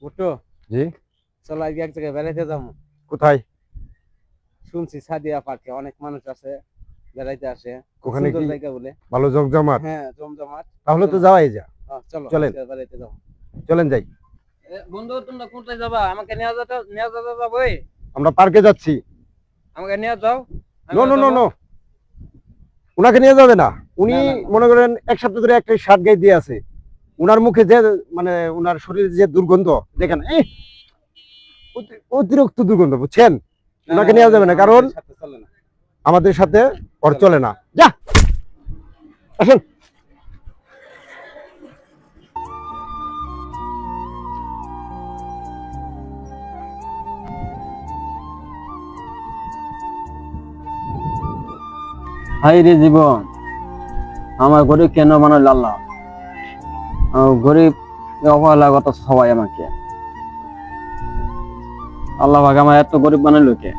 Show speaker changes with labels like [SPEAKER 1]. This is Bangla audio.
[SPEAKER 1] বুট্টো,
[SPEAKER 2] জি।
[SPEAKER 1] চলো আজকে এক জায়গায় বেড়াইতে যাবো।
[SPEAKER 2] কোথায়?
[SPEAKER 1] শুনছি সাদিয়া পার্কে অনেক মানুষ আছে, বেড়াইতে আসে। খুব
[SPEAKER 2] ওখানে
[SPEAKER 1] সুন্দর
[SPEAKER 2] কি
[SPEAKER 1] জায়গা বলে।
[SPEAKER 2] ভালো জমজমাট?
[SPEAKER 1] হ্যাঁ, জমজমাট।
[SPEAKER 2] তাহলে তো
[SPEAKER 1] চলো,
[SPEAKER 2] যাওয়াই যা।
[SPEAKER 1] চলো
[SPEAKER 2] চলেন,
[SPEAKER 1] আজকে বেড়াইতে যাবো।
[SPEAKER 2] চলেন যাই।
[SPEAKER 1] বন্ধু, তোমরা কোথায় যাবা? আমাকে নিয়ে যেতে যাবো।
[SPEAKER 2] আমরা পার্কে যাচ্ছি।
[SPEAKER 1] আমাকে নিয়ে যাও।
[SPEAKER 2] নো
[SPEAKER 1] আমিও
[SPEAKER 2] নো নো
[SPEAKER 1] যাবো।
[SPEAKER 2] নো, উনাকে নিয়ে যাবে না। উনি
[SPEAKER 1] না, না, না।
[SPEAKER 2] মনে করেন এক সপ্তাহ ধরে একটা শার্ট গায়ে দিয়ে আছে। উনার মুখে যে মানে উনার শরীরে যে দুর্গন্ধ দেখেন, অতিরিক্ত দুর্গন্ধ, বুঝছেন?
[SPEAKER 1] না,
[SPEAKER 2] উনাকে
[SPEAKER 1] না,
[SPEAKER 2] নেওয়া যাবে না, কারণ
[SPEAKER 1] আমাদের সাথে চলে না।
[SPEAKER 2] আমাদের সাথে ওর
[SPEAKER 1] চলো।
[SPEAKER 2] চলে না। যা, আসেন।
[SPEAKER 3] হাই রে জীবন, আমার গরিব কেন বানাইল আল্লাহ? গরিব অবহেলা কত সবাই আমাকে। আল্লাহ পাক আমার এত গরিব বানাইলো কে?